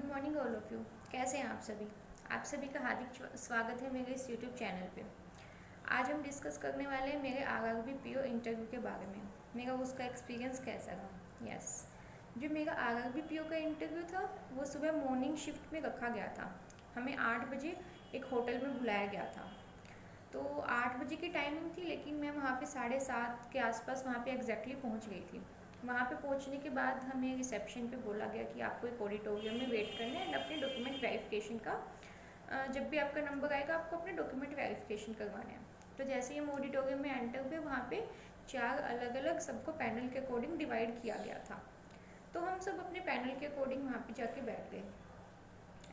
Morning all of you. कैसे हैं आप सभी? आप सभी का हार्दिक स्वागत है मेरे इस यूट्यूब चैनल पे। आज हम डिस्कस करने वाले हैं मेरे आरआरबी पीओ इंटरव्यू के बारे में। मेरा उसका एक्सपीरियंस कैसा रहा। यस, जो मेरा आरआरबी पीओ का इंटरव्यू था वो सुबह मॉर्निंग शिफ्ट में रखा गया था। हमें 8 बजे एक होटल में बुलाया गया था। तो 8 बजे की टाइमिंग थी, लेकिन मैं वहाँ पे 7:30 के आसपास वहाँ पे एग्जैक्टली पहुँच गई थी। वहाँ पे पहुँचने के बाद हमें रिसेप्शन पे बोला गया कि आपको एक ऑडिटोरियम में वेट करना है एंड अपने डॉक्यूमेंट वेरिफिकेशन का जब भी आपका नंबर आएगा आपको अपने डॉक्यूमेंट वेरिफिकेशन करवाना है। तो जैसे ही हम ऑडिटोरियम में एंटर हुए वहाँ पे 4 अलग अलग सबको पैनल के अकॉर्डिंग डिवाइड किया गया था। तो हम सब अपने पैनल के अकॉर्डिंग वहाँ पे जाके बैठ गए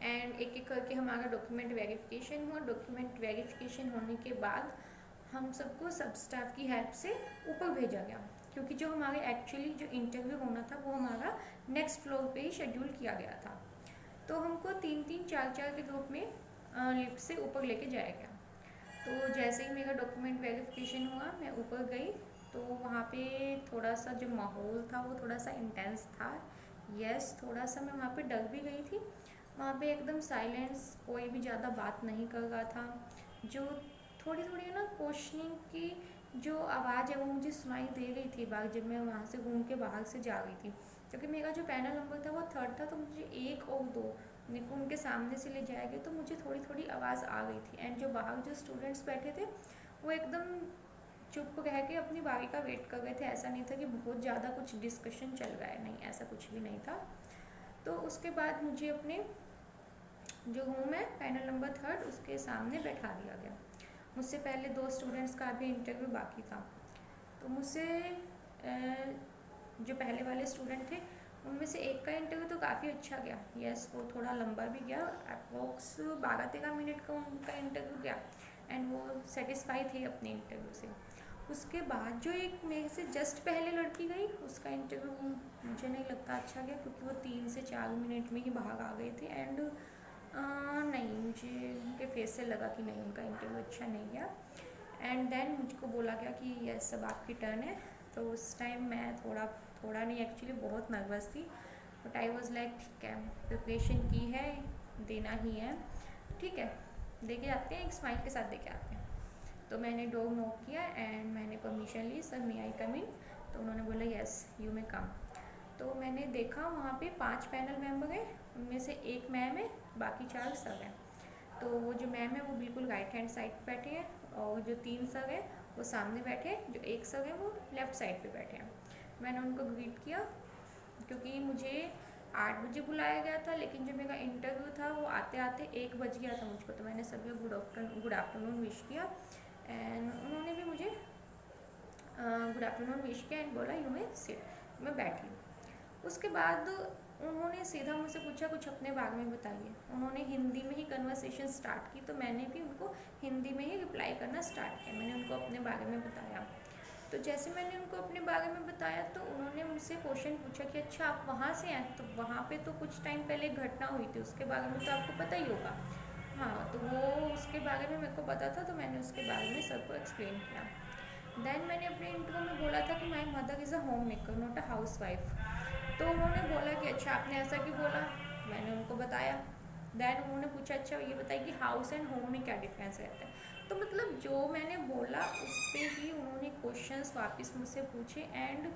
एंड एक एक करके हमारा डॉक्यूमेंट वेरिफिकेशन हुआ। डॉक्यूमेंट वेरिफिकेशन होने के बाद हम सबको सब स्टाफ की हेल्प से ऊपर भेजा गया, क्योंकि जो हमारे एक्चुअली जो इंटरव्यू होना था वो हमारा नेक्स्ट फ्लोर पे ही शेड्यूल किया गया था। तो हमको 3-3, 4-4 के ग्रुप में लिफ्ट से ऊपर लेके जाया गया। तो जैसे ही मेरा डॉक्यूमेंट वेरिफिकेशन हुआ मैं ऊपर गई, तो वहाँ पे थोड़ा सा जो माहौल था वो थोड़ा सा इंटेंस था। यस, थोड़ा सा मैं वहाँ पे डर भी गई थी। वहाँ पे एकदम साइलेंस, कोई भी ज़्यादा बात नहीं कर रहा था। जो थोड़ी थोड़ी ना क्वेश्चनिंग की जो आवाज़ है वो मुझे सुनाई दे रही थी बाहर, जब मैं वहाँ से घूम के बाहर से जा रही थी, क्योंकि मेरा जो पैनल नंबर था वो 3rd था। तो मुझे 1 और 2 मेरे को उनके सामने से ले जाया गया, तो मुझे थोड़ी थोड़ी आवाज़ आ गई थी। एंड जो बाहर जो स्टूडेंट्स बैठे थे वो एकदम चुप रह के अपनी बारी का वेट कर रहे थे। ऐसा नहीं था कि बहुत ज़्यादा कुछ डिस्कशन चल रहा है, नहीं, ऐसा कुछ भी नहीं था। तो उसके बाद मुझे अपने जो हूँ मैं पैनल नंबर 3rd उसके सामने बैठा दिया गया। मुझसे पहले 2 स्टूडेंट्स का भी इंटरव्यू बाकी था। तो मुझसे जो पहले वाले स्टूडेंट थे उनमें से एक का इंटरव्यू तो काफ़ी अच्छा गया। यस, वो थोड़ा लंबा भी गया, अप्रोक्स 12-13 मिनट का उनका इंटरव्यू गया एंड वो सेटिस्फाई थे अपने इंटरव्यू से। उसके बाद जो एक मेरे से जस्ट पहले लड़की गई उसका इंटरव्यू मुझे नहीं लगता अच्छा गया, क्योंकि वो 3 से 4 मिनट में ही बाहर आ गए थे। एंड नहीं, मुझे उनके फेस से लगा कि नहीं, उनका इंटरव्यू अच्छा नहीं गया। एंड देन मुझको बोला गया कि यस अब आपकी टर्न है। तो उस टाइम मैं थोड़ा नहीं, एक्चुअली बहुत नर्वस थी, बट आई वॉज लाइक ठीक है, प्रिपरेशन की है, देना ही है, ठीक है, दे के आते हैं, एक स्माइल के साथ दे के आते हैं। तो मैंने डोर नॉक किया एंड मैंने परमिशन ली, सर मे आई कम इन। तो उन्होंने बोला यस यू मे कम। तो मैंने देखा वहाँ पे 5 पैनल मेंबर हैं, उनमें से एक मैम है, बाकी 4 सर हैं। तो वो जो मैम है वो बिल्कुल राइट हैंड साइड पे बैठे हैं, और जो 3 सर हैं वो सामने बैठे हैं, जो एक सर है वो लेफ़्ट साइड पे बैठे हैं। मैंने उनको ग्रीट किया, क्योंकि मुझे 8 बजे बुलाया गया था, लेकिन जो मेरा इंटरव्यू था वो आते आते 1 बज गया था मुझको। तो मैंने सभी गुड आफ्टरनून विश किया एंड उन्होंने भी मुझे गुड आफ्टरनून विश किया एंड बोला यू मे सिट। मैं बैठी। उसके बाद उन्होंने सीधा मुझसे पूछा कुछ अपने बारे में बताइए। उन्होंने हिंदी में ही कन्वर्सेशन स्टार्ट की, तो मैंने भी उनको हिंदी में ही रिप्लाई करना स्टार्ट किया। मैंने उनको अपने बारे में बताया। तो जैसे मैंने उनको अपने बारे में बताया तो उन्होंने मुझसे क्वेश्चन पूछा कि अच्छा आप वहाँ से हैं, तो वहाँ पे तो कुछ टाइम पहले एक घटना हुई थी, उसके बारे में तो आपको पता ही होगा। हाँ, तो वो उसके बारे में मेरे को पता था, तो मैंने उसके बारे में सबको एक्सप्लेन किया। देन मैंने अपने इंटरव्यू में बोला था कि my mother is a home maker not a house wife. तो उन्होंने बोला कि अच्छा आपने ऐसा क्यों बोला। मैंने उनको बताया। देन उन्होंने पूछा अच्छा ये बताइए कि हाउस एंड होम में क्या डिफरेंस रहता है। तो मतलब जो मैंने बोला उस पर ही उन्होंने क्वेश्चंस वापस मुझसे पूछे। एंड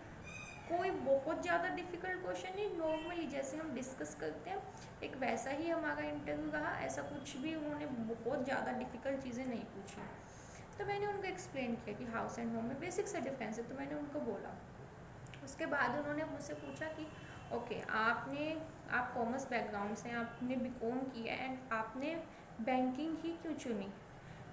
कोई बहुत ज़्यादा डिफ़िकल्ट क्वेश्चन नहीं, नॉर्मली जैसे हम डिस्कस करते हैं एक वैसा ही हमारा इंटरव्यू रहा। ऐसा कुछ भी उन्होंने बहुत ज़्यादा डिफ़िकल्ट चीज़ें नहीं पूछी। तो मैंने उनको एक्सप्लेन किया कि हाउस एंड होम में बेसिक सा डिफरेंस है, तो मैंने उनको बोला। उसके बाद उन्होंने मुझसे पूछा कि ओके आप कॉमर्स बैकग्राउंड से, आपने बीकॉम किया एंड आपने बैंकिंग ही क्यों चुनी।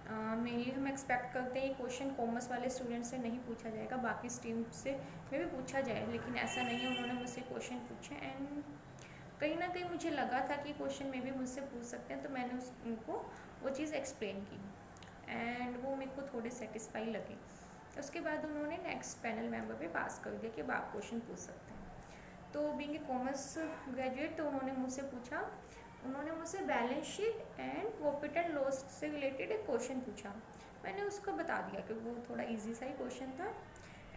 मेनली हम एक्सपेक्ट करते हैं ये क्वेश्चन कॉमर्स वाले स्टूडेंट से नहीं पूछा जाएगा, बाकी स्ट्रीम से में भी पूछा जाए, लेकिन ऐसा नहीं है। उन्होंने मुझसे क्वेश्चन पूछे एंड कहीं ना कहीं मुझे लगा था कि क्वेश्चन में भी मुझसे पूछ सकते हैं, तो मैंने उनको वो चीज़ एक्सप्लेन की एंड वो मेरे को थोड़े सेटिस्फाई लगे। उसके बाद उन्होंने नेक्स्ट पैनल मेंबर पे पास कर दिया कि अब आप क्वेश्चन पूछ सकते हैं। तो बीइंग ए कॉमर्स ग्रेजुएट, तो उन्होंने मुझसे पूछा, उन्होंने मुझसे balance sheet and profit and loss से रिलेटेड एक क्वेश्चन पूछा। मैंने उसको बता दिया कि वो थोड़ा इजी सा ही क्वेश्चन था।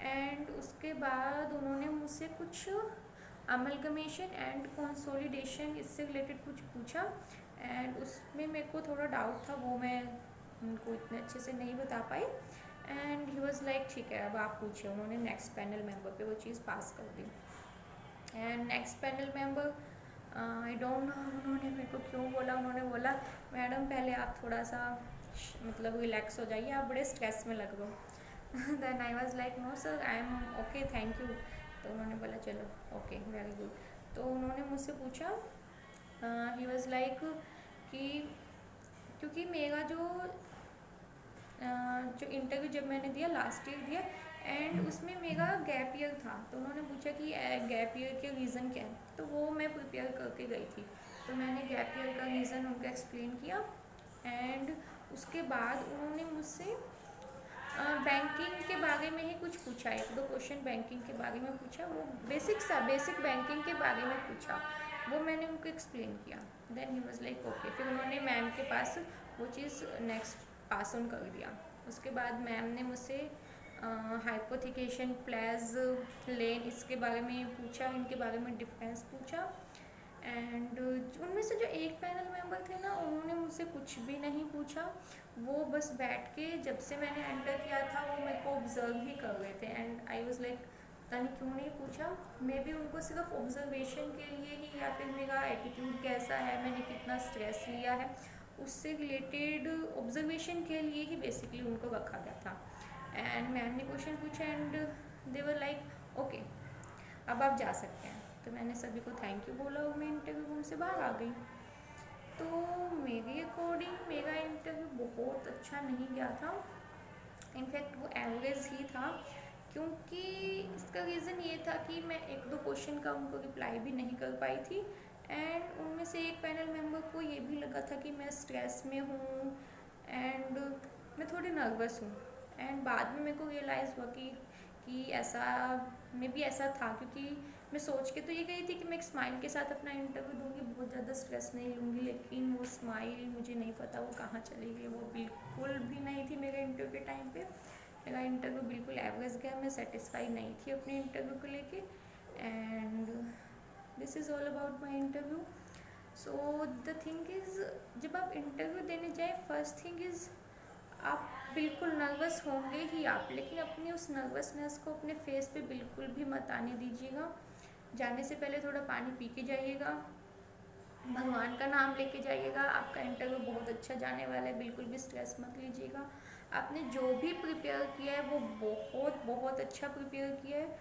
एंड उसके बाद उन्होंने मुझसे कुछ अमलगमेशन एंड कंसोलिडेशन, इससे रिलेटेड कुछ पूछा एंड उसमें मेरे को थोड़ा डाउट था, वो मैं उनको इतने अच्छे से नहीं बता पाई। एंड ही वॉज लाइक ठीक है अब आप पूछिए। उन्होंने नेक्स्ट पैनल मेंबर पे वो चीज़ पास कर दी। And next panel member, I don't know उन्होंने मेरे को क्यों बोला, उन्होंने बोला मैडम पहले आप थोड़ा सा मतलब रिलैक्स हो जाइए, आप बड़े स्ट्रेस में लग रहे हो। Then I was like no sir I am okay thank you. तो उन्होंने बोला चलो ओके वेरी गुड। तो उन्होंने मुझसे पूछा, ही वाज लाइक कि क्योंकि मेरा जो इंटरव्यू जब मैंने दिया लास्ट ईयर दिया एंड उसमें मेरा गैप ईयर था, तो उन्होंने पूछा कि गैप ईयर के रीज़न क्या है, तो वो मैं प्रिपेयर करके गई थी। तो मैंने गैप ईयर का रीज़न उनको एक्सप्लेन किया एंड उसके बाद उन्होंने मुझसे बैंकिंग के बारे में ही कुछ पूछा, 1-2 क्वेश्चन बैंकिंग के बारे में पूछा, वो बेसिक बैंकिंग के बारे में पूछा, वो मैंने उनको एक्सप्लेन किया। Then he was like okay. फिर उन्होंने मैम के पास वो चीज़ नेक्स्ट पास ऑन कर दिया। उसके बाद मैम ने मुझसे हाइपोथिकेशन, प्लेज, लेन इसके बारे में पूछा, इनके बारे में डिफरेंस पूछा। एंड उनमें से जो एक पैनल मेंबर थे ना, उन्होंने मुझसे कुछ भी नहीं पूछा, वो बस बैठ के जब से मैंने एंटर किया था वो मेरे को ऑब्जर्व ही कर रहे थे। एंड आई वाज लाइक पता नहीं क्यों नहीं पूछा, मे बी उनको सिर्फ ऑब्जर्वेशन के लिए ही, या फिर मेरा एटीट्यूड कैसा है, मैंने कितना स्ट्रेस लिया है, उससे रिलेटेड ऑब्जर्वेशन के लिए ही बेसिकली उनको रखा गया था। एंड मैम ने क्वेश्चन पूछा and they were like okay अब आप जा सकते हैं। तो मैंने सभी को थैंक यू बोला और मैं इंटरव्यू रूम से बाहर आ गई। तो मेरे अकॉर्डिंग मेरा इंटरव्यू बहुत अच्छा नहीं गया था, इनफैक्ट वो एवरेज ही था, क्योंकि इसका रीज़न ये था कि मैं 1-2 क्वेश्चन का उनको रिप्लाई भी नहीं कर पाई थी। एंड उनमें से एक पैनल मेंबर को ये भी लगा था कि मैं स्ट्रेस में हूँ एंड मैं थोड़ी नर्वस हूँ। एंड बाद में मेरे को रियलाइज़ हुआ कि ऐसा मे बी ऐसा था, क्योंकि मैं सोच के तो ये गई थी कि मैं एक स्माइल के साथ अपना इंटरव्यू दूंगी, बहुत ज़्यादा स्ट्रेस नहीं लूँगी, लेकिन वो स्माइल मुझे नहीं पता वो कहाँ चली गई, वो बिल्कुल भी नहीं थी मेरे इंटरव्यू के टाइम पे। मेरा इंटरव्यू बिल्कुल एवरेज गया, मैं सेटिस्फाई नहीं थी अपने इंटरव्यू को लेके। And this is all about my interview. So the thing is, जब आप इंटरव्यू देने जाए फर्स्ट थिंग इज़ आप बिल्कुल नर्वस होंगे ही आप, लेकिन अपनी उस नर्वसनेस को अपने फेस पे बिल्कुल भी मत आने दीजिएगा। जाने से पहले थोड़ा पानी पी के जाइएगा, भगवान का नाम लेके जाइएगा, आपका इंटरव्यू बहुत अच्छा जाने वाला है, बिल्कुल भी स्ट्रेस मत लीजिएगा। आपने जो भी प्रिपेयर किया है वो बहुत बहुत अच्छा प्रिपेयर किया है,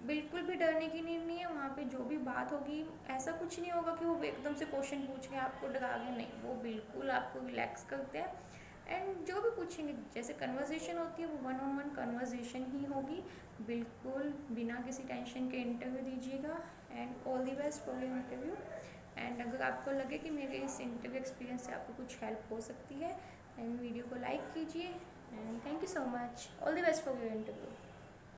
बिल्कुल भी डरने की नीड नहीं है। वहाँ पे जो भी बात होगी ऐसा कुछ नहीं होगा कि वो एकदम से क्वेश्चन पूछ के आपको डरा गए, नहीं, वो बिल्कुल आपको रिलैक्स करते हैं। एंड जो भी पूछेंगे, जैसे कन्वर्सेशन होती है वो 1-on-1 कन्वर्सेशन ही होगी, बिल्कुल बिना किसी टेंशन के इंटरव्यू दीजिएगा। And all the best for your interview. And अगर आपको लगे कि मेरे इस इंटरव्यू एक्सपीरियंस से आपको कुछ हेल्प हो सकती है, एंड वीडियो को लाइक कीजिए। And thank you so much, all the best for your interview.